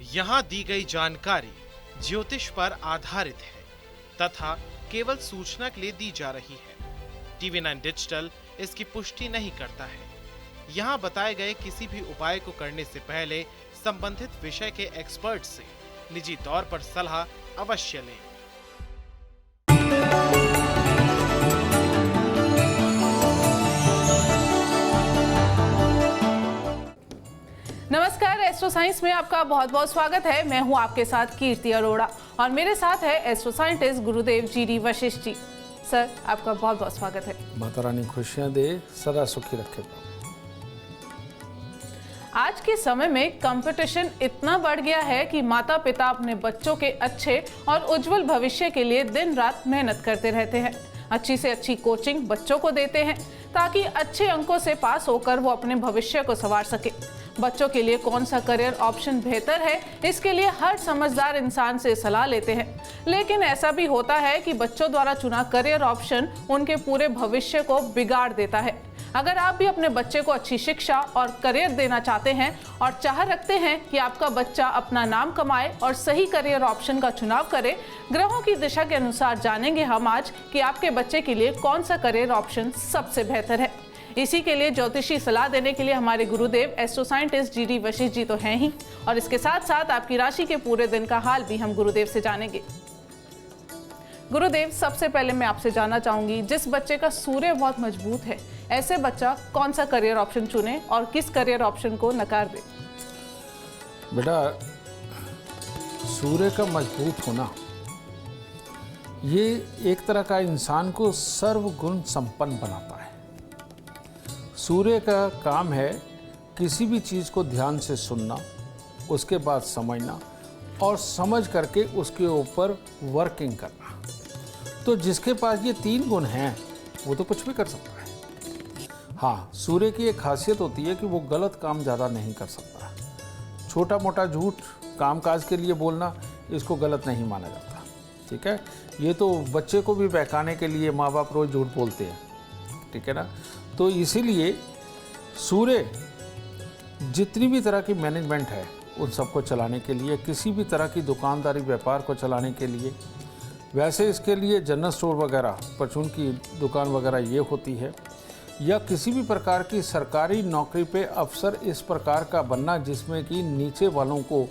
यहाँ दी गई जानकारी ज्योतिष पर आधारित है तथा केवल सूचना के लिए दी जा रही है। TV9 डिजिटल इसकी पुष्टि नहीं करता है। यहाँ बताए गए किसी भी उपाय को करने से पहले संबंधित विषय के एक्सपर्ट से निजी तौर पर सलाह अवश्य लें। नमस्कार, एस्ट्रो साइंस में आपका बहुत बहुत स्वागत है। मैं हूं आपके साथ कीर्ति अरोड़ा और मेरे साथ है एस्ट्रो साइंटिस्ट गुरुदेव जी वशिष्ठ जी। सर, आपका बहुत बहुत स्वागत है। माता रानी खुशियां दे, सदा सुखी रखे। आज के समय में कंपटीशन इतना बढ़ गया है कि माता पिता अपने बच्चों के अच्छे और उज्जवल भविष्य के लिए दिन रात मेहनत करते रहते हैं। अच्छी से अच्छी कोचिंग बच्चों को देते हैं ताकि अच्छे अंकों से पास होकर वो अपने भविष्य को संवार सके। बच्चों के लिए कौन सा करियर ऑप्शन बेहतर है, इसके लिए हर समझदार इंसान से सलाह लेते हैं। लेकिन ऐसा भी होता है कि बच्चों द्वारा चुना करियर ऑप्शन उनके पूरे भविष्य को बिगाड़ देता है। अगर आप भी अपने बच्चे को अच्छी शिक्षा और करियर देना चाहते हैं और चाह रखते हैं कि आपका बच्चा अपना नाम कमाए और सही करियर ऑप्शन का चुनाव करे, ग्रहों की दिशा के अनुसार जानेंगे हम आज कि आपके बच्चे के लिए कौन सा करियर ऑप्शन सबसे बेहतर है। इसी के लिए ज्योतिषी सलाह देने के लिए हमारे गुरुदेव एस्ट्रो साइंटिस्ट जी वशिष्ठ जी तो हैं ही, और इसके साथ साथ आपकी राशि के पूरे दिन का हाल भी हम गुरुदेव से जानेंगे। गुरुदेव, सबसे पहले मैं आपसे जानना चाहूंगी, जिस बच्चे का सूर्य बहुत मजबूत है, ऐसे बच्चा कौन सा करियर ऑप्शन चुने और किस करियर ऑप्शन को नकार दे? बेटा, सूर्य का मजबूत होना ये एक तरह का इंसान को सर्वगुण संपन्न बनाता है। सूर्य का काम है किसी भी चीज़ को ध्यान से सुनना, उसके बाद समझना और समझ करके उसके ऊपर वर्किंग करना। तो जिसके पास ये तीन गुण हैं वो तो कुछ भी कर सकता है। हाँ, सूर्य की एक खासियत होती है कि वो गलत काम ज़्यादा नहीं कर सकता। छोटा मोटा झूठ कामकाज के लिए बोलना, इसको गलत नहीं माना जाता। ठीक है, ये तो बच्चे को भी बहकाने के लिए माँ बाप रोज़ झूठ बोलते हैं। ठीक है ना, तो इसीलिए सूर्य जितनी भी तरह की मैनेजमेंट है उन सबको चलाने के लिए, किसी भी तरह की दुकानदारी व्यापार को चलाने के लिए, वैसे इसके लिए जनरल स्टोर वगैरह, परचून की दुकान वगैरह ये होती है, या किसी भी प्रकार की सरकारी नौकरी पे अफसर इस प्रकार का बनना जिसमें कि नीचे वालों को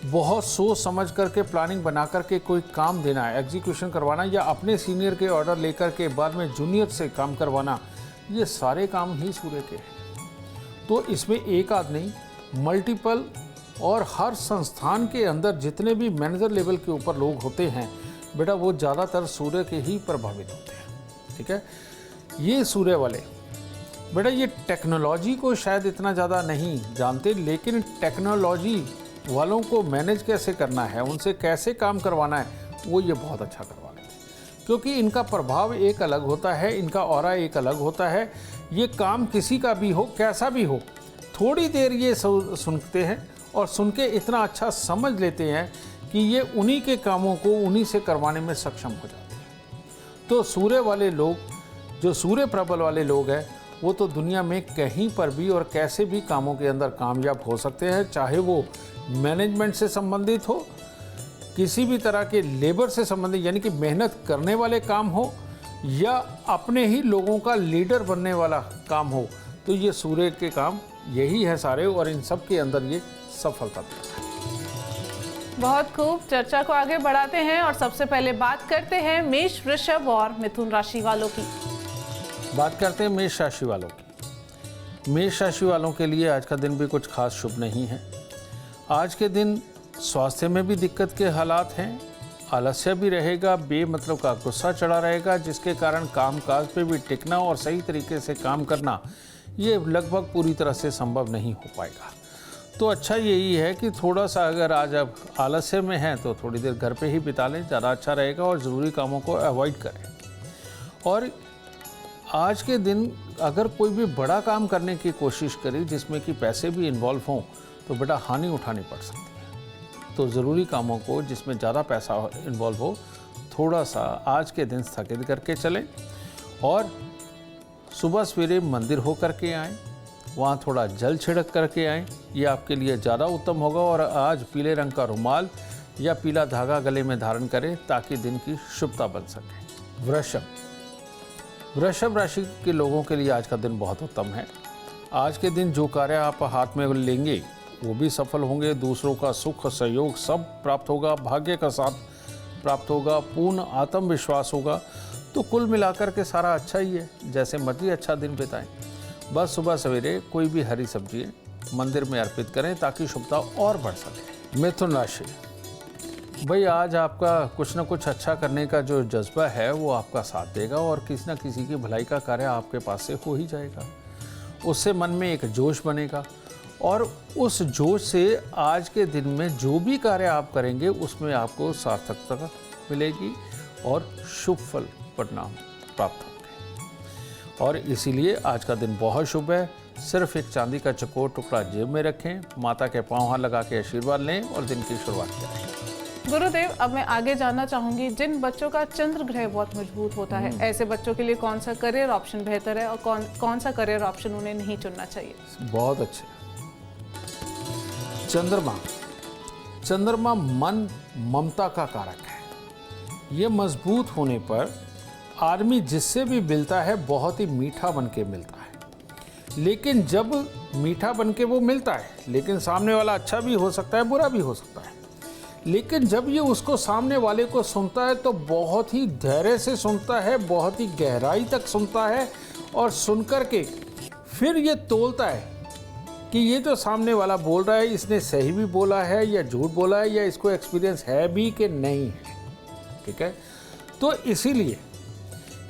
बहुत सोच समझ करके प्लानिंग बना करके कोई काम देना है, एग्जीक्यूशन करवाना, या अपने सीनियर के ऑर्डर लेकर के बाद में जूनियर से काम करवाना, ये सारे काम ही सूर्य के हैं। तो इसमें एक आध नहीं, मल्टीपल, और हर संस्थान के अंदर जितने भी मैनेजर लेवल के ऊपर लोग होते हैं बेटा, वो ज़्यादातर सूर्य के ही प्रभावित होते हैं। ठीक है, ये सूर्य वाले बेटा ये टेक्नोलॉजी को शायद इतना ज़्यादा नहीं जानते, लेकिन टेक्नोलॉजी वालों को मैनेज कैसे करना है, उनसे कैसे काम करवाना है, वो ये बहुत अच्छा करवा लेते हैं। क्योंकि इनका प्रभाव एक अलग होता है, इनका ऑरा एक अलग होता है। ये काम किसी का भी हो, कैसा भी हो, थोड़ी देर ये सुनते हैं और सुन के इतना अच्छा समझ लेते हैं कि ये उन्हीं के कामों को उन्हीं से करवाने में सक्षम हो जाते हैं। तो सूर्य वाले लोग, जो सूर्य प्रबल वाले लोग हैं, वो तो दुनिया में कहीं पर भी और कैसे भी कामों के अंदर कामयाब हो सकते हैं, चाहे वो मैनेजमेंट से संबंधित हो, किसी भी तरह के लेबर से संबंधित यानी कि मेहनत करने वाले काम हो, या अपने ही लोगों का लीडर बनने वाला काम हो। तो ये सूर्य के काम यही है सारे, और इन सब के अंदर ये सफलता देता है। बहुत खूब, चर्चा को आगे बढ़ाते हैं और सबसे पहले बात करते हैं मेष, वृषभ और मिथुन राशि वालों की। बात करते हैं मेष राशि वालों की। मेष राशि वालों के लिए आज का दिन भी कुछ खास शुभ नहीं है। आज के दिन स्वास्थ्य में भी दिक्कत के हालात हैं, आलस्य भी रहेगा, बेमतलब का गुस्सा चढ़ा रहेगा, जिसके कारण कामकाज पे भी टिकना और सही तरीके से काम करना ये लगभग पूरी तरह से संभव नहीं हो पाएगा। तो अच्छा यही है कि थोड़ा सा अगर आज आप आलस्य में हैं तो थोड़ी देर घर पे ही बिता लें, ज़्यादा अच्छा रहेगा, और ज़रूरी कामों को अवॉइड करें। और आज के दिन अगर कोई भी बड़ा काम करने की कोशिश करी जिसमें कि पैसे भी इन्वॉल्व हों तो बेटा हानि उठानी पड़ सकती है। तो ज़रूरी कामों को जिसमें ज़्यादा पैसा इन्वॉल्व हो, थोड़ा सा आज के दिन स्थगित करके चलें, और सुबह सवेरे मंदिर हो करके आएँ, वहाँ थोड़ा जल छिड़क करके आएँ, ये आपके लिए ज़्यादा उत्तम होगा। और आज पीले रंग का रुमाल या पीला धागा गले में धारण करें ताकि दिन की शुभता बन सके। वृषभ राशि के लोगों के लिए आज का दिन बहुत उत्तम है। आज के दिन जो कार्य आप हाथ में लेंगे वो भी सफल होंगे। दूसरों का सुख सहयोग सब प्राप्त होगा। भाग्य का साथ प्राप्त होगा। पूर्ण आत्मविश्वास होगा। तो कुल मिलाकर के सारा अच्छा ही है। जैसे मर्जी अच्छा दिन बिताएं। बस सुबह सवेरे कोई भी हरी सब्जी मंदिर में अर्पित करें ताकि शुभता और बढ़ सके। मिथुन राशि, भाई आज आपका कुछ ना कुछ अच्छा करने का जो जज्बा है वो आपका साथ देगा और किसी न किसी की भलाई का कार्य आपके पास से हो ही जाएगा। उससे मन में एक जोश बनेगा और उस जोश से आज के दिन में जो भी कार्य आप करेंगे उसमें आपको सार्थकता मिलेगी और शुभ फल परिणाम प्राप्त होंगे। और इसीलिए आज का दिन बहुत शुभ है। सिर्फ एक चांदी का चकोर टुकड़ा जेब में रखें, माता के पांव हाथ लगा के आशीर्वाद लें और दिन की शुरुआत करें। गुरुदेव, अब मैं आगे जानना चाहूंगी, जिन बच्चों का चंद्र ग्रह बहुत मजबूत होता है, ऐसे बच्चों के लिए कौन सा करियर ऑप्शन बेहतर है और कौन सा करियर ऑप्शन उन्हें नहीं चुनना चाहिए? बहुत अच्छे। चंद्रमा मन ममता का कारक है। ये मजबूत होने पर आदमी जिससे भी मिलता है बहुत ही मीठा बन के मिलता है। लेकिन जब मीठा बन के वो मिलता है, लेकिन सामने वाला अच्छा भी हो सकता है, बुरा भी हो सकता है, लेकिन जब ये उसको सामने वाले को सुनता है तो बहुत ही धैर्य से सुनता है, बहुत ही गहराई तक सुनता है और सुनकर के फिर ये तोलता है कि ये जो सामने वाला बोल रहा है इसने सही भी बोला है या झूठ बोला है या इसको एक्सपीरियंस है भी कि नहीं है। ठीक है, तो इसीलिए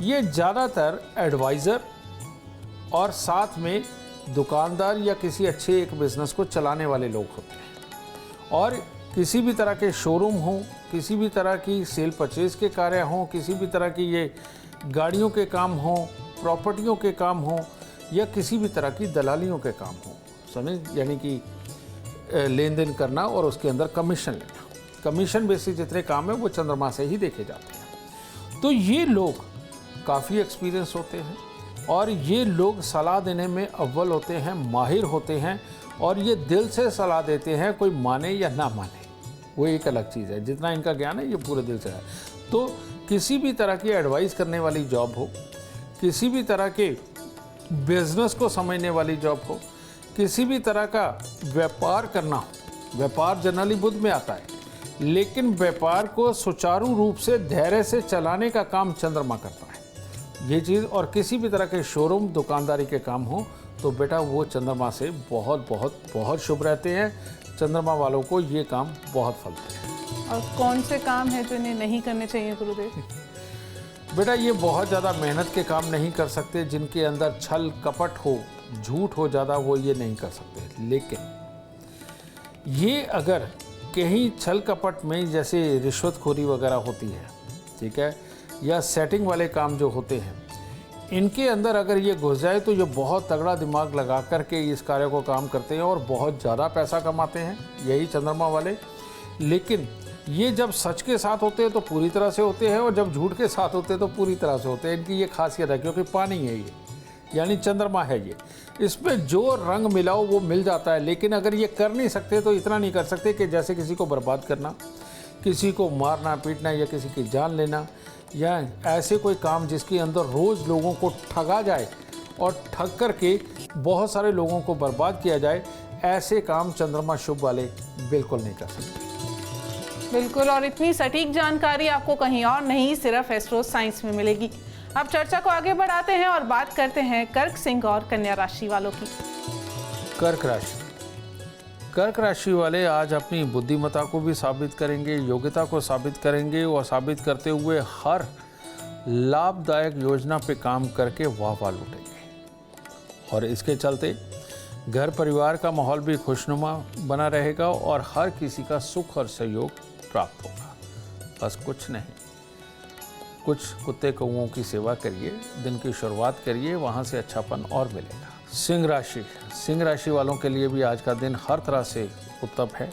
ये ज़्यादातर एडवाइज़र और साथ में दुकानदार या किसी अच्छे एक बिज़नेस को चलाने वाले लोग होते हैं। और किसी भी तरह के शोरूम हों, किसी भी तरह की सेल परचेज के कार्य हों, किसी भी तरह की ये गाड़ियों के काम हों, प्रॉपर्टियों के काम हों या किसी भी तरह की दलालियों के काम हों, समझ, यानी कि लेन देन करना और उसके अंदर कमीशन लेना, कमीशन बेसिस जितने काम है वो चंद्रमा से ही देखे जाते हैं। तो ये लोग काफ़ी एक्सपीरियंस होते हैं और ये लोग सलाह देने में अव्वल होते हैं, माहिर होते हैं और ये दिल से सलाह देते हैं, कोई माने या ना माने वो एक अलग चीज़ है। जितना इनका ज्ञान है ये पूरे दिल से है। तो किसी भी तरह की एडवाइस करने वाली जॉब हो, किसी भी तरह के बिजनेस को समझने वाली जॉब हो, किसी भी तरह का व्यापार करना हो, व्यापार जनरली बुध में आता है, लेकिन व्यापार को सुचारू रूप से धैर्य से चलाने का काम चंद्रमा करता है ये चीज़। और किसी भी तरह के शोरूम दुकानदारी के काम हो तो बेटा वो चंद्रमा से बहुत बहुत बहुत शुभ रहते हैं। चंद्रमा वालों को ये काम बहुत फलते हैं। और कौन से काम है जो इन्हें नहीं करने चाहिए गुरुदेव? बेटा ये बहुत ज़्यादा मेहनत के काम नहीं कर सकते, जिनके अंदर छल कपट हो, झूठ हो ज़्यादा, वो ये नहीं कर सकते। लेकिन ये अगर कहीं छल कपट में जैसे रिश्वतखोरी वगैरह होती है, ठीक है, या सेटिंग वाले काम जो होते हैं, इनके अंदर अगर ये घुस जाए तो ये बहुत तगड़ा दिमाग लगा करके इस कार्य को काम करते हैं और बहुत ज़्यादा पैसा कमाते हैं, यही चंद्रमा वाले। लेकिन ये जब सच के साथ होते हैं तो पूरी तरह से होते हैं और जब झूठ के साथ होते हैं तो पूरी तरह से होते हैं। इनकी ये खासियत है, क्योंकि पानी है ये, यानी चंद्रमा है ये, इसमें जो रंग मिलाओ वो मिल जाता है। लेकिन अगर ये कर नहीं सकते तो इतना नहीं कर सकते कि जैसे किसी को बर्बाद करना, किसी को मारना पीटना या किसी की जान लेना, या ऐसे कोई काम जिसके अंदर रोज़ लोगों को ठगा जाए और ठग करके बहुत सारे लोगों को बर्बाद किया जाए, ऐसे काम चंद्रमा शुभ वाले बिल्कुल नहीं कर सकते। बिल्कुल, और इतनी सटीक जानकारी आपको कहीं और नहीं, सिर्फ एस्ट्रो साइंस में मिलेगी। अब चर्चा को आगे बढ़ाते हैं और बात करते हैं कर्क, सिंह और कन्या राशि वालों की। कर्क राशि, कर्क राशि वाले आज अपनी बुद्धिमत्ता को भी साबित करेंगे, योग्यता को साबित करेंगे और साबित करते हुए हर लाभदायक योजना पे काम करके वाह लूटेंगे। और इसके चलते घर परिवार का माहौल भी खुशनुमा बना रहेगा और हर किसी का सुख और सहयोग प्राप्त होगा। बस कुछ नहीं, कुछ कुत्ते कौओं की सेवा करिए, दिन की शुरुआत करिए, वहाँ से अच्छापन और मिलेगा। सिंह राशि, सिंह राशि वालों के लिए भी आज का दिन हर तरह से उत्तम है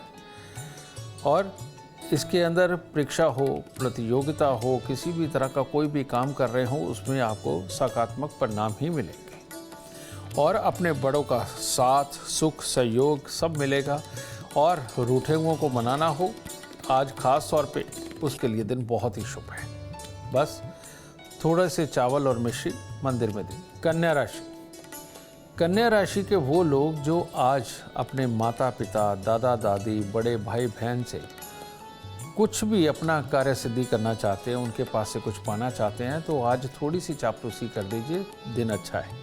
और इसके अंदर परीक्षा हो, प्रतियोगिता हो, किसी भी तरह का कोई भी काम कर रहे हो उसमें आपको सकारात्मक परिणाम ही मिलेंगे। और अपने बड़ों का साथ सुख सहयोग सब मिलेगा। और रूठे हुओं को मनाना हो आज खास तौर पे, उसके लिए दिन बहुत ही शुभ है। बस थोड़े से चावल और मिश्री मंदिर में दें। कन्या राशि, कन्या राशि के वो लोग जो आज अपने माता पिता, दादा दादी, बड़े भाई बहन से कुछ भी अपना कार्य सिद्धि करना चाहते हैं, उनके पास से कुछ पाना चाहते हैं, तो आज थोड़ी सी चापलूसी कर दीजिए, दिन अच्छा है।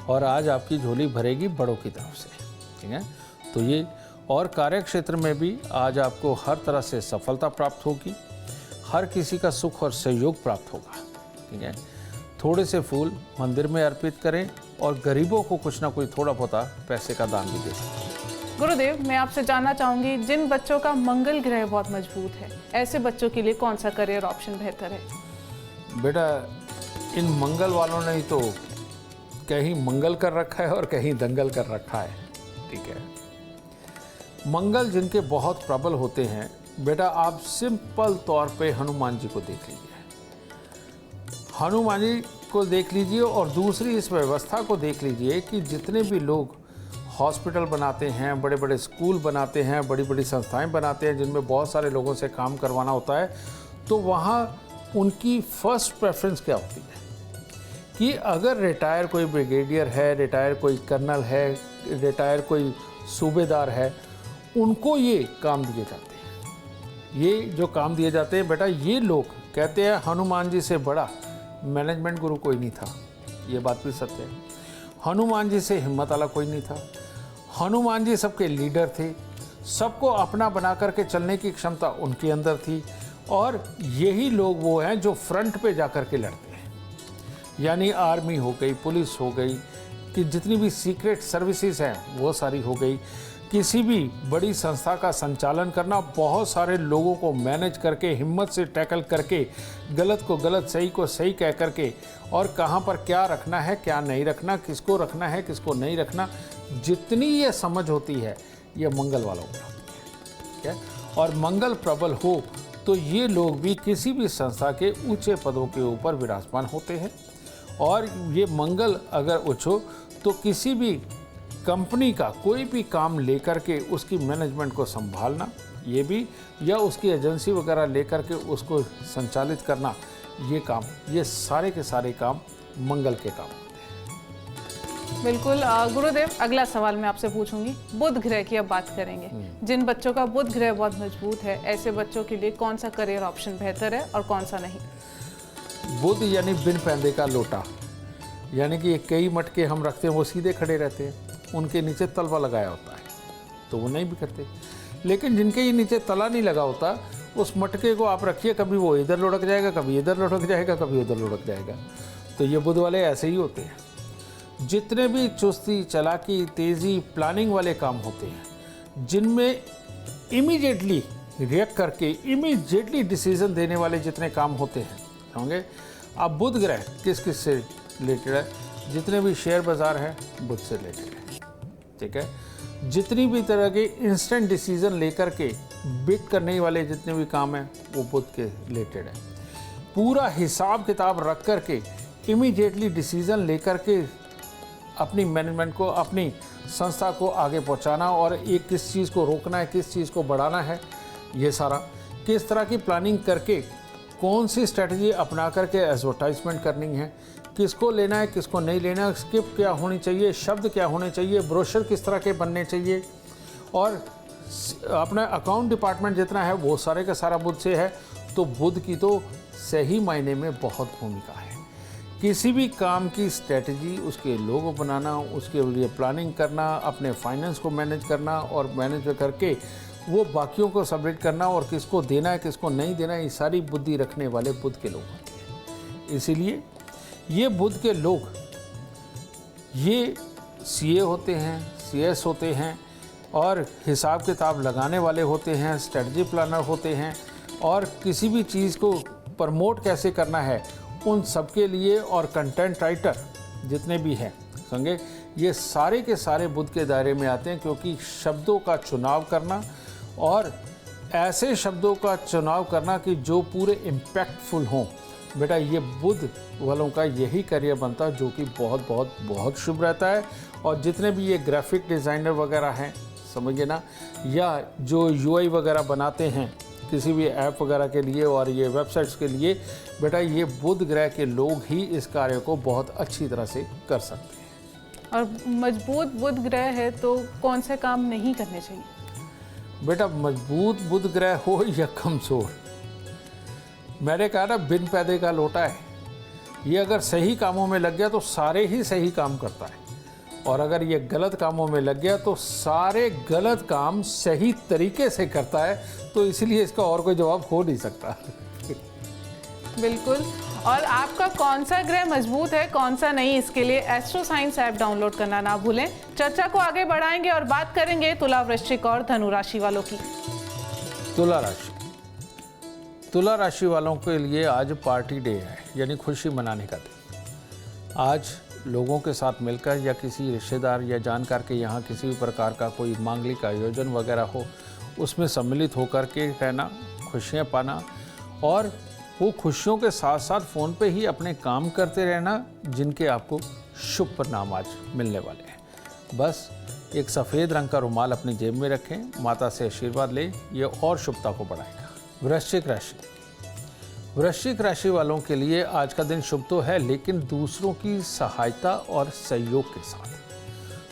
और आज आपकी झोली भरेगी बड़ों की तरफ से, ठीक है। तो ये, और कार्य क्षेत्र में भी आज आपको हर तरह से सफलता प्राप्त होगी, हर किसी का सुख और सहयोग प्राप्त होगा, ठीक है। थोड़े से फूल मंदिर में अर्पित करें और गरीबों को कुछ ना कुछ थोड़ा बहुत पैसे का दान भी दे सकते हैं। गुरुदेव, मैं आपसे जानना चाहूंगी, जिन बच्चों का मंगल ग्रह बहुत मजबूत है, ऐसे बच्चों के लिए कौन सा करियर ऑप्शन बेहतर है? बेटा, इन मंगल वालों ने ही तो कहीं मंगल कर रखा है और कहीं दंगल कर रखा है, ठीक है। मंगल जिनके बहुत प्रबल होते हैं, बेटा आप सिंपल तौर पे हनुमान जी को देख लीजिए, हनुमान जी को देख लीजिए। और दूसरी इस व्यवस्था को देख लीजिए कि जितने भी लोग हॉस्पिटल बनाते हैं, बड़े बड़े स्कूल बनाते हैं, बड़ी बड़ी संस्थाएं बनाते हैं जिनमें बहुत सारे लोगों से काम करवाना होता है, तो वहाँ उनकी फर्स्ट प्रेफरेंस क्या होती है कि अगर रिटायर कोई ब्रिगेडियर है, रिटायर कोई कर्नल है, रिटायर कोई सूबेदार है, उनको ये काम दिए जाते हैं। ये जो काम दिए जाते हैं, बेटा ये लोग कहते हैं हनुमान जी से बड़ा मैनेजमेंट गुरु कोई नहीं था। ये बात भी सत्य है। हनुमान जी से हिम्मत वाला कोई नहीं था। हनुमान जी सबके लीडर थे, सबको अपना बना करके चलने की क्षमता उनके अंदर थी। और यही लोग वो हैं जो फ्रंट पे जा कर के लड़ते हैं, यानी आर्मी हो गई, पुलिस हो गई, कि जितनी भी सीक्रेट सर्विसेज हैं वो सारी हो गई। किसी भी बड़ी संस्था का संचालन करना, बहुत सारे लोगों को मैनेज करके, हिम्मत से टैकल करके, गलत को गलत, सही को सही कह करके, और कहाँ पर क्या रखना है, क्या नहीं रखना, किसको रखना है, किसको नहीं रखना, जितनी ये समझ होती है, ये मंगल वालों को होती है, ठीक है। और मंगल प्रबल हो तो ये लोग भी किसी भी संस्था के ऊंचे पदों के ऊपर विराजमान होते हैं। और ये मंगल अगर उच्च हो तो किसी भी कंपनी का कोई भी काम लेकर के उसकी मैनेजमेंट को संभालना, ये भी, या उसकी एजेंसी वगैरह लेकर के उसको संचालित करना, ये काम, ये सारे के सारे काम मंगल के काम होते हैं। बिल्कुल। गुरुदेव, अगला सवाल मैं आपसे पूछूंगी, बुध ग्रह की अब बात करेंगे। जिन बच्चों का बुध ग्रह बहुत मजबूत है, ऐसे बच्चों के लिए कौन सा करियर ऑप्शन बेहतर है और कौन सा नहीं? बुध यानी बिन पैंदे का लोटा, यानी कि कई मटके हम रखते हैं, वो सीधे खड़े रहते हैं, उनके नीचे तलवा लगाया होता है तो वो नहीं भी करते। लेकिन जिनके ये नीचे तला नहीं लगा होता, उस मटके को आप रखिए, कभी वो इधर लुढ़क जाएगा, कभी इधर लुढ़क जाएगा, कभी उधर लुढ़क जाएगा। तो ये बुध वाले ऐसे ही होते हैं। जितने भी चुस्ती, चालाकी, तेज़ी, प्लानिंग वाले काम होते हैं, जिनमें इमीडिएटली रिएक्ट करके इमीडिएटली डिसीजन देने वाले जितने काम होते हैं, होंगे। अब बुध ग्रह किस किस से रिलेटेड है? जितने भी शेयर बाज़ार है, बुध से रिलेटेड है, ठीक है। जितनी भी तरह के इंस्टेंट डिसीजन लेकर के बिट करने वाले जितने भी काम हैं, वो बुध के रिलेटेड है। पूरा हिसाब किताब रख कर के इमीडिएटली डिसीजन लेकर के अपनी मैनेजमेंट को, अपनी संस्था को आगे पहुंचाना, और एक किस चीज़ को रोकना है, किस चीज़ को बढ़ाना है, ये सारा किस तरह की प्लानिंग करके, कौन सी स्ट्रेटजी अपना करके एडवर्टाइजमेंट करनी है, किसको लेना है, किसको नहीं लेना है, स्क्रिप्ट क्या होनी चाहिए, शब्द क्या होने चाहिए, ब्रोशर किस तरह के बनने चाहिए, और अपना अकाउंट डिपार्टमेंट जितना है वो सारे का सारा बुध से है। तो बुध की तो सही मायने में बहुत भूमिका है। किसी भी काम की स्ट्रेटजी, उसके लोगो बनाना, उसके लिए प्लानिंग करना, अपने फाइनेंस को मैनेज करना, और मैनेज करके वो बाकियों को सबमिट करना, और किसको देना है, किसको नहीं देना है, ये सारी बुद्धि रखने वाले बुध के लोग होते हैं। इसीलिए ये बुध के लोग, ये सीए होते हैं, सीएस होते हैं, और हिसाब किताब लगाने वाले होते हैं, स्ट्रेटजी प्लानर होते हैं, और किसी भी चीज़ को प्रमोट कैसे करना है उन सबके लिए, और कंटेंट राइटर जितने भी हैं संगे, ये सारे के सारे बुध के दायरे में आते हैं। क्योंकि शब्दों का चुनाव करना, और ऐसे शब्दों का चुनाव करना कि जो पूरे इम्पैक्टफुल हों, बेटा ये बुध वालों का यही करियर बनता है, जो कि बहुत बहुत बहुत शुभ रहता है। और जितने भी ये ग्राफिक डिज़ाइनर वगैरह हैं, समझिए ना, या जो यूआई वगैरह बनाते हैं किसी भी ऐप वगैरह के लिए और ये वेबसाइट्स के लिए, बेटा ये बुध ग्रह के लोग ही इस कार्य को बहुत अच्छी तरह से कर सकते हैं। और मजबूत बुध ग्रह है तो कौन से काम नहीं करने चाहिए? बेटा मजबूत बुध ग्रह हो या कमज़ोर, मैंने कहा ना बिन पैदे का लोटा है, ये अगर सही कामों में लग गया तो सारे ही सही काम करता है, और अगर ये गलत कामों में लग गया तो सारे गलत काम सही तरीके से करता है। तो इसलिए इसका और कोई जवाब हो नहीं सकता। बिल्कुल। और आपका कौन सा ग्रह मजबूत है, कौन सा नहीं, इसके लिए एस्ट्रो साइंस ऐप डाउनलोड करना ना भूलें। चर्चा को आगे बढ़ाएंगे और बात करेंगे तुला, वृश्चिक और धनु राशि वालों की। तुला राशि, तुला राशि वालों के लिए आज पार्टी डे है, यानी खुशी मनाने का दिन। आज लोगों के साथ मिलकर या किसी रिश्तेदार या जानकार के यहाँ किसी भी प्रकार का कोई मांगलिक आयोजन वगैरह हो, उसमें सम्मिलित होकर के रहना, खुशियाँ पाना, और वो खुशियों के साथ साथ फ़ोन पे ही अपने काम करते रहना जिनके आपको शुभ परिणाम आज मिलने वाले हैं। बस एक सफ़ेद रंग का रुमाल अपनी जेब में रखें, माता से आशीर्वाद लें, ये और शुभता को बढ़ाएगा। वृश्चिक राशि, वृश्चिक राशि वालों के लिए आज का दिन शुभ तो है, लेकिन दूसरों की सहायता और सहयोग के साथ।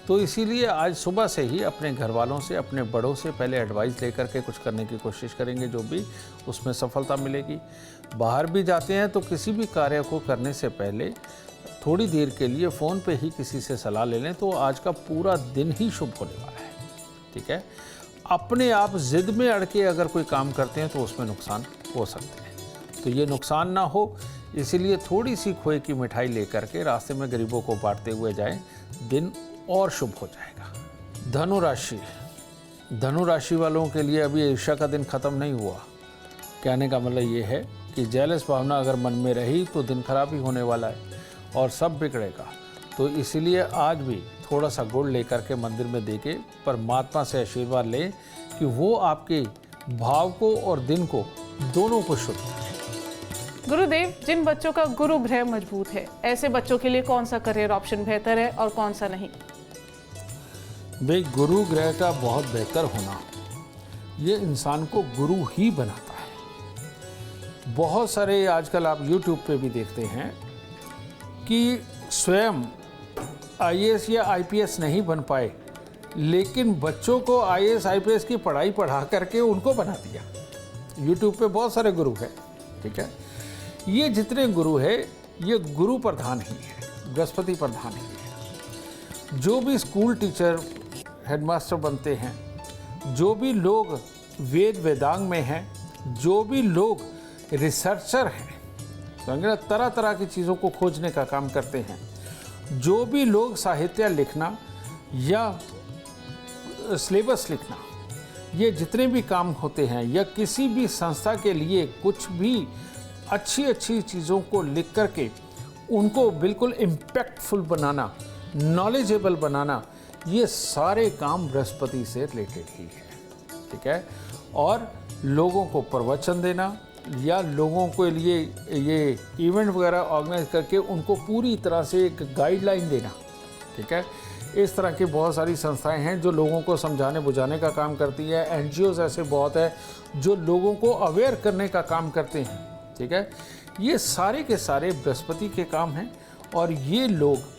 तो इसीलिए आज सुबह से ही अपने घर वालों से, अपने बड़ों से पहले एडवाइस लेकर के कुछ करने की कोशिश करेंगे, जो भी उसमें सफलता मिलेगी। बाहर भी जाते हैं तो किसी भी कार्य को करने से पहले थोड़ी देर के लिए फ़ोन पे ही किसी से सलाह ले लें, तो आज का पूरा दिन ही शुभ होने वाला है। ठीक है, अपने आप जिद में अड़ के अगर कोई काम करते हैं तो उसमें नुकसान हो सकते हैं, तो ये नुकसान ना हो, इसीलिए थोड़ी सी खोए की मिठाई लेकर के रास्ते में गरीबों को बांटते हुए जाएं, दिन और शुभ हो जाएगा। धनु राशि, धनु राशि वालों के लिए अभी ईर्ष्या का दिन खत्म नहीं हुआ। कहने का मतलब ये है कि जेलस भावना अगर मन में रही तो दिन खराब ही होने वाला है और सब बिगड़ेगा। तो इसीलिए आज भी थोड़ा सा गुड़ लेकर के मंदिर में देके परमात्मा से आशीर्वाद लें कि वो आपके भाव को और दिन को दोनों को शुद्ध करें। गुरुदेव, जिन बच्चों का गुरु ग्रह मजबूत है, ऐसे बच्चों के लिए कौन सा करियर ऑप्शन बेहतर है और कौन सा नहीं? भाई गुरु ग्रह का बहुत बेहतर होना ये इंसान को गुरु ही बनाता है। बहुत सारे आजकल आप YouTube पे भी देखते हैं कि स्वयं IAS या IPS नहीं बन पाए, लेकिन बच्चों को IAS IPS की पढ़ाई पढ़ा करके उनको बना दिया। YouTube पे बहुत सारे गुरु हैं। ठीक है, ये जितने गुरु है ये गुरु प्रधान ही है, बृहस्पति प्रधान ही है। जो भी स्कूल टीचर, हेडमास्टर बनते हैं, जो भी लोग वेद वेदांग में हैं, जो भी लोग रिसर्चर हैं, समझे, तरह तरह की चीज़ों को खोजने का काम करते हैं, जो भी लोग साहित्य लिखना या सिलेबस लिखना, ये जितने भी काम होते हैं, या किसी भी संस्था के लिए कुछ भी अच्छी अच्छी चीज़ों को लिख करके उनको बिल्कुल इम्पैक्टफुल बनाना, नॉलेजेबल बनाना, ये सारे काम बृहस्पति से रिलेटेड ही है। ठीक है, और लोगों को प्रवचन देना या लोगों के लिए ये इवेंट वगैरह ऑर्गेनाइज करके उनको पूरी तरह से एक गाइडलाइन देना। ठीक है, इस तरह की बहुत सारी संस्थाएं हैं जो लोगों को समझाने बुझाने का काम करती है। NGOs ऐसे बहुत है जो लोगों को अवेयर करने का काम करते हैं। ठीक है, ये सारे के सारे बृहस्पति के काम हैं, और ये लोग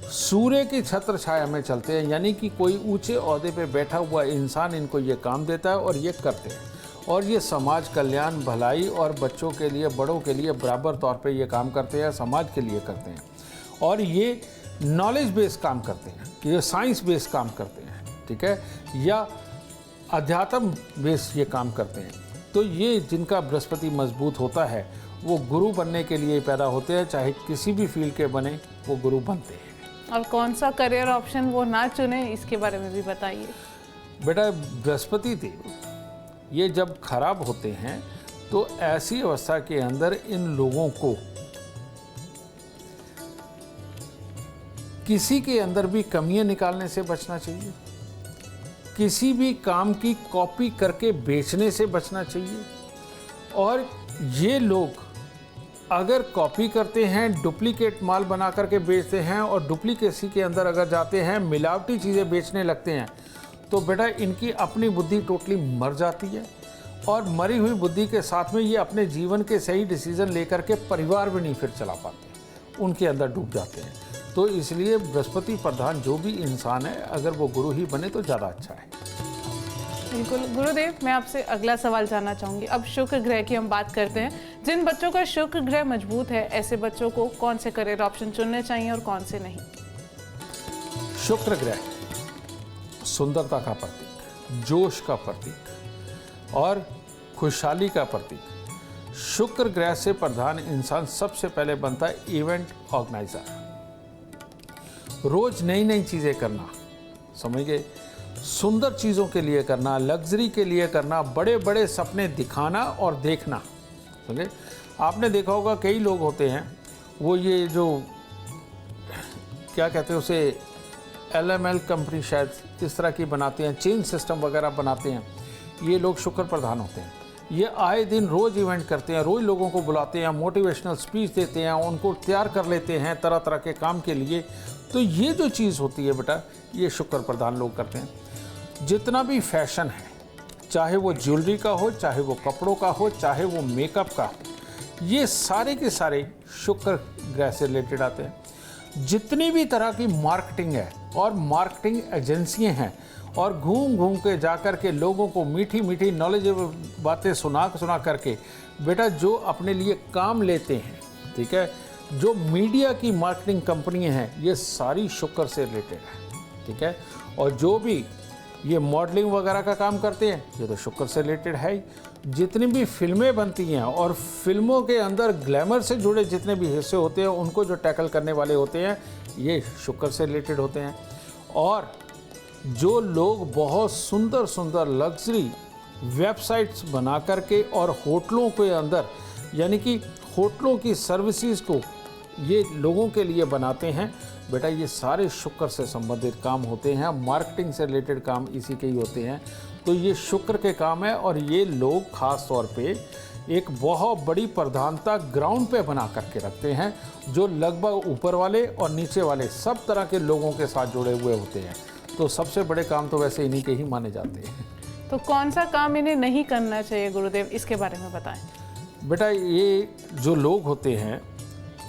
सूर्य की छत्र छाया में चलते हैं, यानी कि कोई ऊंचे ओहदे पे बैठा हुआ इंसान इनको ये काम देता है और ये करते हैं, और ये समाज कल्याण, भलाई और बच्चों के लिए, बड़ों के लिए बराबर तौर पे ये काम करते हैं, समाज के लिए करते हैं, और ये नॉलेज बेस्ड काम करते हैं, कि ये साइंस बेस्ड काम करते हैं। ठीक है, या अध्यात्म बेस्ड ये काम करते हैं। तो ये जिनका बृहस्पति मजबूत होता है वो गुरु बनने के लिए पैदा होते हैं, चाहे किसी भी फील्ड के बने वो गुरु बनते हैं। और कौन सा करियर ऑप्शन वो ना चुने, इसके बारे में भी बताइए। बेटा बृहस्पति देव ये जब खराब होते हैं तो ऐसी अवस्था के अंदर इन लोगों को किसी के अंदर भी कमियां निकालने से बचना चाहिए, किसी भी काम की कॉपी करके बेचने से बचना चाहिए, और ये लोग अगर कॉपी करते हैं, डुप्लीकेट माल बना करके बेचते हैं और डुप्लीकेसी के अंदर अगर जाते हैं, मिलावटी चीज़ें बेचने लगते हैं, तो बेटा इनकी अपनी बुद्धि टोटली मर जाती है और मरी हुई बुद्धि के साथ में ये अपने जीवन के सही डिसीजन लेकर के परिवार भी नहीं फिर चला पाते, उनके अंदर डूब जाते हैं। तो इसलिए बृहस्पति प्रधान जो भी इंसान है, अगर वो गुरु ही बने तो ज़्यादा अच्छा है। बिल्कुल गुरुदेव, मैं आपसे अगला सवाल जानना चाहूंगी। अब शुक्र ग्रह की हम बात करते हैं। जिन बच्चों का शुक्र ग्रह मजबूत है, ऐसे बच्चों को कौन से करियर ऑप्शन चुनने चाहिए और कौन से नहीं? शुक्र ग्रह सुंदरता का प्रतीक, जोश का प्रतीक और खुशहाली का प्रतीक। शुक्र ग्रह से प्रधान इंसान सबसे पहले बनता है इवेंट ऑर्गेनाइजर। रोज नई नई चीज़ें करना, समझ गए, सुंदर चीज़ों के लिए करना, लग्जरी के लिए करना, बड़े बड़े सपने दिखाना और देखना। समझे, आपने देखा होगा कई लोग होते हैं, वो ये जो क्या कहते हैं उसे, LML कंपनी शायद इस तरह की बनाते हैं, चेन सिस्टम वगैरह बनाते हैं, ये लोग शुक्र प्रधान होते हैं। ये आए दिन रोज़ इवेंट करते हैं, रोज़ लोगों को बुलाते हैं, मोटिवेशनल स्पीच देते हैं, उनको तैयार कर लेते हैं तरह तरह के काम के लिए। तो ये जो चीज़ होती है बेटा, ये शुक्र प्रधान लोग करते हैं। जितना भी फैशन है, चाहे वो ज्वेलरी का हो, चाहे वो कपड़ों का हो, चाहे वो मेकअप का हो, ये सारे के सारे शुक्र ग्रह से रिलेटेड आते हैं। जितनी भी तरह की मार्केटिंग है और मार्केटिंग एजेंसियां हैं, और घूम घूम के जाकर के लोगों को मीठी मीठी नॉलेजेबल बातें सुना करके बेटा जो अपने लिए काम लेते हैं, ठीक है, जो मीडिया की मार्केटिंग कंपनियां हैं, ये सारी शुक्र से रिलेटेड है, ठीक है। और जो भी ये मॉडलिंग वगैरह का काम करते हैं, ये तो शुक्र से रिलेटेड है ही। जितनी भी फिल्में बनती हैं और फिल्मों के अंदर ग्लैमर से जुड़े जितने भी हिस्से होते हैं, उनको जो टैकल करने वाले होते हैं, ये शुक्र से रिलेटेड होते हैं। और जो लोग बहुत सुंदर सुंदर लग्जरी वेबसाइट्स बना करके और होटलों के अंदर, यानी कि होटलों की सर्विसेज को ये लोगों के लिए बनाते हैं, बेटा ये सारे शुक्र से संबंधित काम होते हैं। मार्केटिंग से रिलेटेड काम इसी के ही होते हैं। तो ये शुक्र के काम है और ये लोग खास तौर पे एक बहुत बड़ी प्रधानता ग्राउंड पे बना करके रखते हैं, जो लगभग ऊपर वाले और नीचे वाले सब तरह के लोगों के साथ जुड़े हुए होते हैं। तो सबसे बड़े काम तो वैसे इन्हीं के ही माने जाते हैं। तो कौन सा काम इन्हें नहीं करना चाहिए गुरुदेव, इसके बारे में बताएं। बेटा ये जो लोग होते हैं,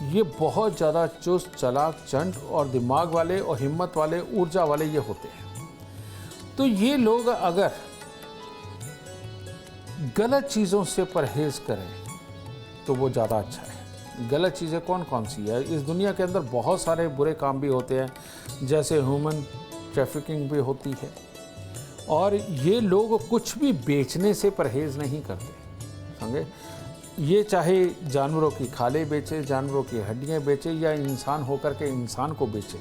ये बहुत ज़्यादा चुस्त, चालाक, चंट और दिमाग वाले और हिम्मत वाले, ऊर्जा वाले ये होते हैं। तो ये लोग अगर गलत चीज़ों से परहेज करें तो वो ज़्यादा अच्छा है। गलत चीज़ें कौन कौन सी है? इस दुनिया के अंदर बहुत सारे बुरे काम भी होते हैं, जैसे ह्यूमन ट्रैफिकिंग भी होती है। और ये लोग कुछ भी बेचने से परहेज नहीं करते, समझे। ये चाहे जानवरों की खालें बेचे, जानवरों की हड्डियाँ बेचे, या इंसान होकर के इंसान को बेचे,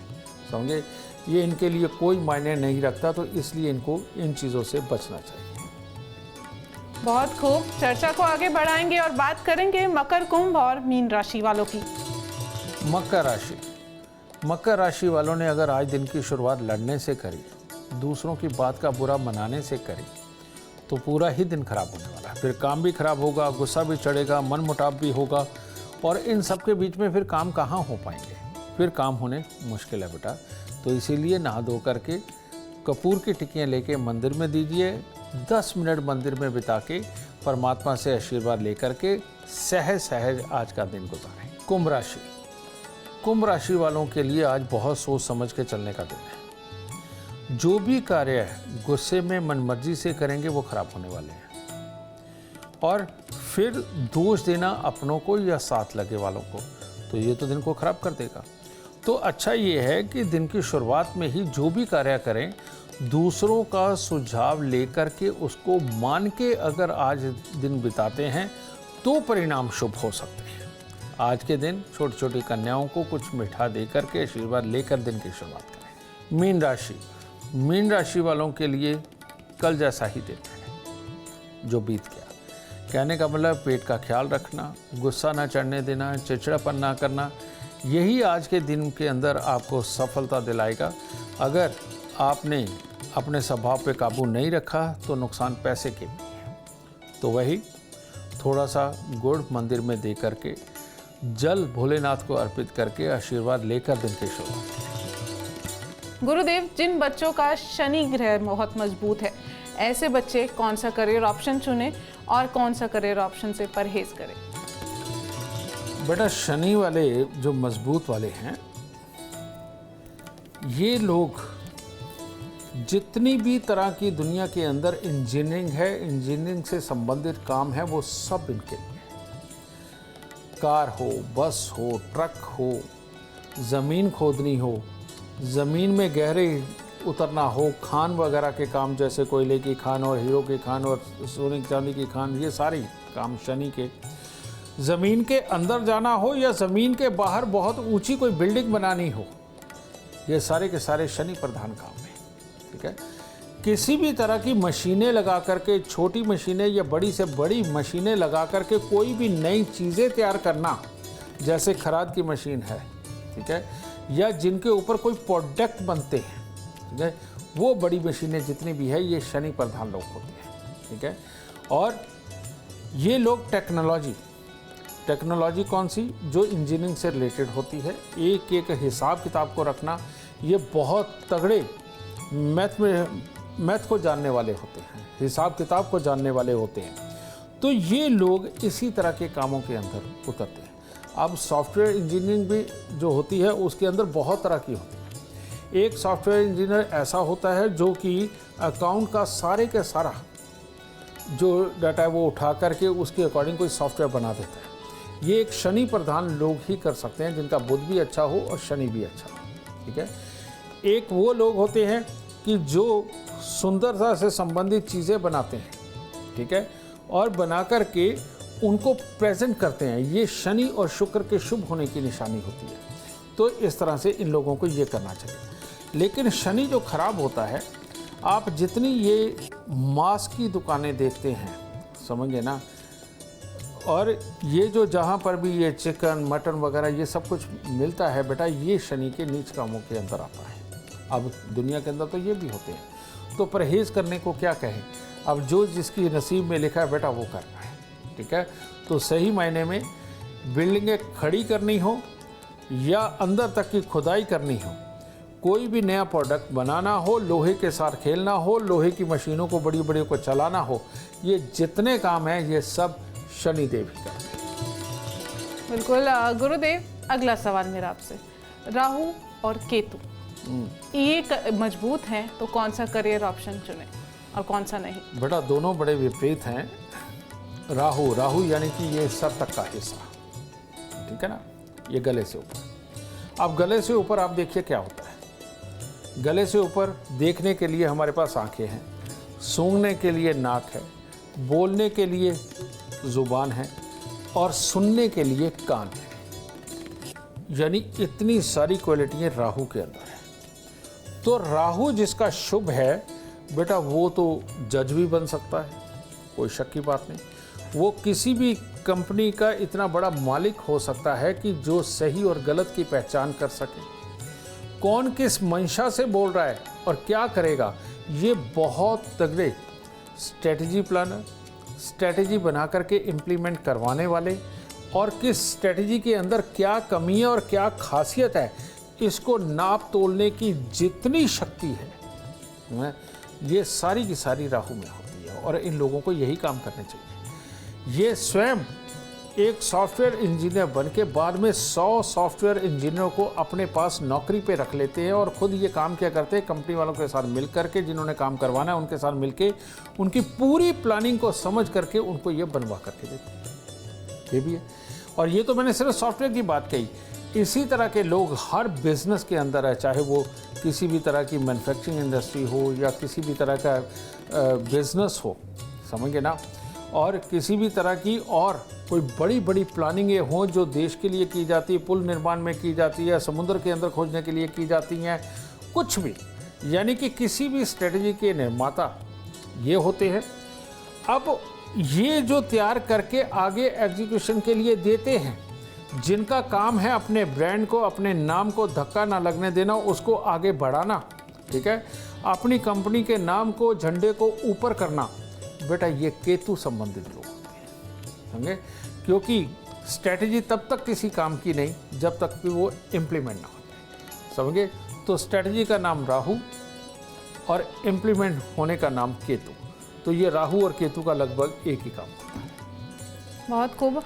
समझे, ये इनके लिए कोई मायने नहीं रखता। तो इसलिए इनको इन चीज़ों से बचना चाहिए। बहुत खूब, चर्चा को आगे बढ़ाएंगे और बात करेंगे मकर, कुंभ और मीन राशि वालों की। मकर राशि, मकर राशि वालों ने अगर आज दिन की शुरुआत लड़ने से करी, दूसरों की बात का बुरा मनाने से करी, तो पूरा ही दिन खराब होने वाला है। फिर काम भी खराब होगा, गुस्सा भी चढ़ेगा, मन मुटाव भी होगा, और इन सब के बीच में फिर काम कहाँ हो पाएंगे, फिर काम होने मुश्किल है बेटा। तो इसीलिए नहा धो करके कपूर की टिक्कियाँ लेके मंदिर में दीजिए, 10 मिनट मंदिर में बिता के परमात्मा से आशीर्वाद लेकर के सहज सहज आज का दिन गुजारें। कुंभ राशि, कुंभ राशि वालों के लिए आज बहुत सोच समझ के चलने का दिन है। जो भी कार्य गुस्से में मनमर्जी से करेंगे वो खराब होने वाले हैं, और फिर दोष देना अपनों को या साथ लगे वालों को, तो ये तो दिन को खराब कर देगा। तो अच्छा ये है कि दिन की शुरुआत में ही जो भी कार्य करें, दूसरों का सुझाव लेकर के उसको मान के अगर आज दिन बिताते हैं तो परिणाम शुभ हो सकते हैं। आज के दिन छोटी छोटी कन्याओं को कुछ मीठा दे करके आशीर्वाद लेकर दिन की शुरुआत करें। मीन राशि, मीन राशि वालों के लिए कल जैसा ही दिन है जो बीत गया। कहने का मतलब पेट का ख्याल रखना, गुस्सा ना चढ़ने देना, चिड़चिड़ापन ना करना, यही आज के दिन के अंदर आपको सफलता दिलाएगा। अगर आपने अपने स्वभाव पे काबू नहीं रखा तो नुकसान पैसे के भी है। तो वही थोड़ा सा गुड़ मंदिर में दे करके जल भोलेनाथ को अर्पित करके आशीर्वाद लेकर दिन की शुरुआत। गुरुदेव, जिन बच्चों का शनि ग्रह बहुत मजबूत है, ऐसे बच्चे कौन सा करियर ऑप्शन चुनें और कौन सा करियर ऑप्शन से परहेज करें? बेटा, शनि वाले जो मजबूत वाले हैं, ये लोग जितनी भी तरह की दुनिया के अंदर इंजीनियरिंग है, इंजीनियरिंग से संबंधित काम है, वो सब इनके लिए। कार हो, बस हो, ट्रक हो, ज़मीन खोदनी हो, ज़मीन में गहरे उतरना हो, खान वगैरह के काम जैसे कोयले की खान और हीरो की खान और सोने चांदी की खान, ये सारे काम शनि के। ज़मीन के अंदर जाना हो या ज़मीन के बाहर बहुत ऊंची कोई बिल्डिंग बनानी हो, ये सारे के सारे शनि प्रधान काम है। ठीक है। किसी भी तरह की मशीनें लगा करके, छोटी मशीनें या बड़ी से बड़ी मशीनें लगा करके कोई भी नई चीज़ें तैयार करना, जैसे खराद की मशीन है, ठीक है, या जिनके ऊपर कोई प्रोडक्ट बनते हैं, ठीक है, वो बड़ी मशीनें जितनी भी है, ये शनि प्रधान लोग होते हैं। ठीक है। और ये लोग टेक्नोलॉजी कौन सी, जो इंजीनियरिंग से रिलेटेड होती है, एक एक हिसाब किताब को रखना, ये बहुत तगड़े मैथ को जानने वाले होते हैं, हिसाब किताब को जानने वाले होते हैं। तो ये लोग इसी तरह के कामों के अंदर उतरते हैं। अब सॉफ्टवेयर इंजीनियरिंग भी जो होती है, उसके अंदर बहुत तरह की होती है। एक सॉफ्टवेयर इंजीनियर ऐसा होता है जो कि अकाउंट का सारे के सारा जो डाटा है वो उठा करके उसके अकॉर्डिंग कोई सॉफ्टवेयर बना देता है। ये एक शनि प्रधान लोग ही कर सकते हैं, जिनका बुध भी अच्छा हो और शनि भी अच्छा हो। ठीक है। एक वो लोग होते हैं कि जो सुंदरता से संबंधित चीज़ें बनाते हैं, ठीक है, और बना करके उनको प्रेजेंट करते हैं। ये शनि और शुक्र के शुभ होने की निशानी होती है। तो इस तरह से इन लोगों को ये करना चाहिए। लेकिन शनि जो खराब होता है, आप जितनी ये मांस की दुकानें देखते हैं, समझिए ना, और ये जो जहाँ पर भी ये चिकन मटन वगैरह ये सब कुछ मिलता है बेटा, ये शनि के नीच कामों के अंदर आता है। अब दुनिया के अंदर तो ये भी होते हैं। तो परहेज़ करने को क्या कहें, अब जो जिसकी नसीब में लिखा है बेटा वो करना है। ठीक है। तो सही मायने में बिल्डिंगें खड़ी करनी हो या अंदर तक की खुदाई करनी हो, कोई भी नया प्रोडक्ट बनाना हो, लोहे के साथ खेलना हो, लोहे की मशीनों को बड़ी बड़ी को चलाना हो, ये जितने काम हैं ये सब शनिदेव ही करते हैं। बिल्कुल गुरुदेव, अगला सवाल मेरा आपसे, राहु और केतु ये मजबूत हैं, तो कौन सा करियर ऑप्शन चुने और कौन सा नहीं? बेटा, दोनों बड़े विपरीत हैं। राहु यानी कि ये सर तक का हिस्सा, ठीक है ना, ये गले से ऊपर। अब गले से ऊपर आप देखिए क्या होता है। गले से ऊपर देखने के लिए हमारे पास आंखें हैं, सूंघने के लिए नाक है, बोलने के लिए जुबान है और सुनने के लिए कान है। यानी इतनी सारी क्वालिटियाँ राहु के अंदर है। तो राहु जिसका शुभ है बेटा, वो तो जज भी बन सकता है, कोई शक की बात नहीं। वो किसी भी कंपनी का इतना बड़ा मालिक हो सकता है कि जो सही और गलत की पहचान कर सके, कौन किस मंशा से बोल रहा है और क्या करेगा, ये बहुत तगड़े स्ट्रेटजी प्लानर, स्ट्रेटजी बना करके इम्प्लीमेंट करवाने वाले, और किस स्ट्रेटजी के अंदर क्या कमी है और क्या खासियत है, इसको नाप तोलने की जितनी शक्ति है, ये सारी की सारी राहु में होती है। और इन लोगों को यही काम करने चाहिए। ये स्वयं एक सॉफ्टवेयर इंजीनियर बन के बाद में 100 सॉफ्टवेयर इंजीनियरों को अपने पास नौकरी पे रख लेते हैं और खुद ये काम क्या करते हैं, कंपनी वालों के साथ मिल करके, जिन्होंने काम करवाना है उनके साथ मिलके उनकी पूरी प्लानिंग को समझ करके उनको ये बनवा करके देते हैं। ये भी है। और ये तो मैंने सिर्फ सॉफ्टवेयर की बात कही। इसी तरह के लोग हर बिजनेस के अंदर है, चाहे वो किसी भी तरह की मैन्युफैक्चरिंग इंडस्ट्री हो या किसी भी तरह का बिजनेस हो, समझिए ना, और किसी भी तरह की और कोई बड़ी बड़ी प्लानिंगें हों जो देश के लिए की जाती है, पुल निर्माण में की जाती है, समुद्र के अंदर खोजने के लिए की जाती हैं, कुछ भी, यानी कि किसी भी स्ट्रेटजी के निर्माता ये होते हैं। अब ये जो तैयार करके आगे एग्जीक्यूशन के लिए देते हैं, जिनका काम है अपने ब्रांड को, अपने नाम को धक्का ना लगने देना, उसको आगे बढ़ाना, ठीक है, अपनी कंपनी के नाम को, झंडे को ऊपर करना, बेटा ये केतु संबंधित लोग होते हैं, समझे। क्योंकि स्ट्रैटेजी तब तक किसी काम की नहीं जब तक कि वो इम्प्लीमेंट ना हो जाए, समझे। तो स्ट्रैटेजी का नाम राहु और इम्प्लीमेंट होने का नाम केतु। तो ये राहु और केतु का लगभग एक ही काम होता है। बहुत खूब।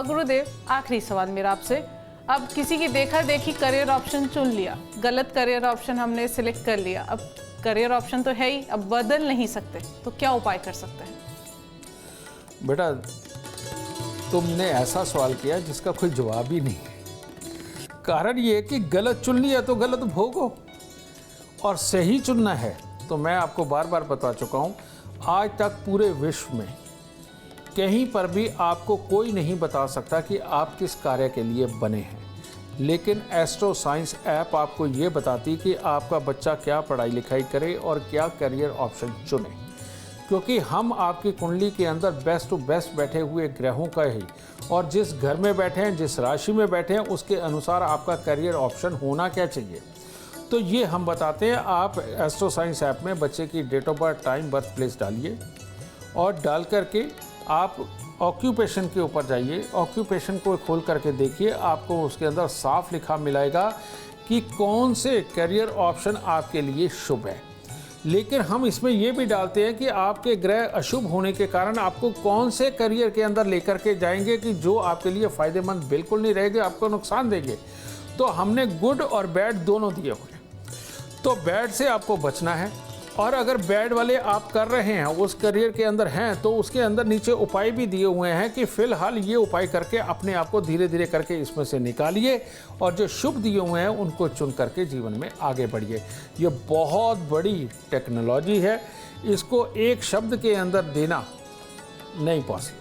गुरुदेव, आखिरी सवाल मेरा आपसे। अब किसी की देखा देखी करियर ऑप्शन चुन लिया, गलत करियर ऑप्शन हमने सिलेक्ट कर लिया, अब करियर ऑप्शन तो है ही, अब बदल नहीं सकते, तो क्या उपाय कर सकते हैं? बेटा, तुमने ऐसा सवाल किया जिसका कोई जवाब ही नहीं है। कारण ये है कि गलत चुन लिया तो गलत भोगो, और सही चुनना है तो मैं आपको बार बार बता चुका हूँ, आज तक पूरे विश्व में कहीं पर भी आपको कोई नहीं बता सकता कि आप किस कार्य के लिए बने हैं, लेकिन एस्ट्रो साइंस ऐप आपको ये बताती कि आपका बच्चा क्या पढ़ाई लिखाई करे और क्या करियर ऑप्शन चुने, क्योंकि हम आपकी कुंडली के अंदर बेस्ट टू बेस्ट बैठे हुए ग्रहों का ही, और जिस घर में बैठे हैं, जिस राशि में बैठे हैं, उसके अनुसार आपका करियर ऑप्शन होना क्या चाहिए, तो ये हम बताते हैं। आप एस्ट्रो साइंस ऐप में बच्चे की date of birth, time, birth place डालिए, और डाल करके आप ऑक्यूपेशन के ऊपर जाइए, ऑक्यूपेशन को खोल करके देखिए, आपको उसके अंदर साफ लिखा मिलेगा कि कौन से करियर ऑप्शन आपके लिए शुभ है। लेकिन हम इसमें यह भी डालते हैं कि आपके ग्रह अशुभ होने के कारण आपको कौन से करियर के अंदर लेकर के जाएंगे कि जो आपके लिए फ़ायदेमंद बिल्कुल नहीं रहेंगे, आपको नुकसान देंगे। तो हमने गुड और बैड दोनों दिए हुए हैं, तो बैड से आपको बचना है, और अगर बैड वाले आप कर रहे हैं, उस करियर के अंदर हैं, तो उसके अंदर नीचे उपाय भी दिए हुए हैं कि फिलहाल ये उपाय करके अपने आप को धीरे धीरे करके इसमें से निकालिए, और जो शुभ दिए हुए हैं उनको चुन करके जीवन में आगे बढ़िए। ये बहुत बड़ी टेक्नोलॉजी है, इसको एक शब्द के अंदर देना नहीं पॉसिबल।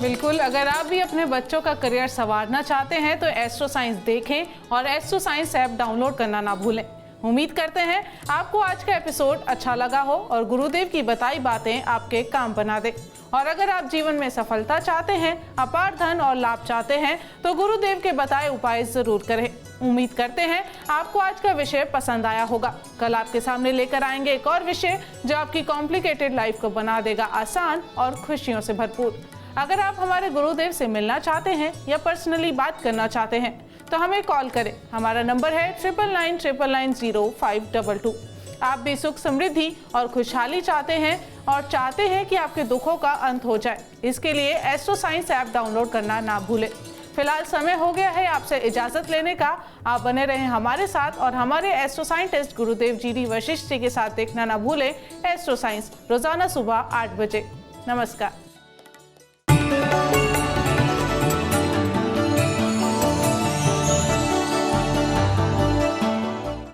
बिल्कुल, अगर आप भी अपने बच्चों का करियर संवारना चाहते हैं तो एस्ट्रो साइंस देखें और एस्ट्रो साइंस ऐप डाउनलोड करना ना भूलें। उम्मीद करते हैं आपको आज का एपिसोड अच्छा लगा हो और गुरुदेव की बताई बातें आपके काम बना दे। और अगर आप जीवन में सफलता चाहते हैं, अपार धन और लाभ चाहते हैं, तो गुरुदेव के बताए उपाय जरूर करें। उम्मीद करते हैं आपको आज का विषय पसंद आया होगा। कल आपके सामने लेकर आएंगे एक और विषय जो आपकी कॉम्प्लिकेटेड लाइफ को बना देगा आसान और खुशियों से भरपूर। अगर आप हमारे गुरुदेव से मिलना चाहते हैं या पर्सनली बात करना चाहते हैं तो हमें कॉल करें। हमारा नंबर है 9999900522। आप भी सुख, समृद्धि और खुशहाली चाहते हैं और चाहते हैं कि आपके दुखों का अंत हो जाए, इसके लिए एस्ट्रो साइंस ऐप डाउनलोड करना ना भूलें। फिलहाल समय हो गया है आपसे इजाजत लेने का। आप बने रहें हमारे साथ और हमारे एस्ट्रो साइंटिस्ट गुरुदेव GD वशिष्ठ जी के साथ देखना ना भूलें एस्ट्रो साइंस, रोजाना सुबह 8 बजे। नमस्कार।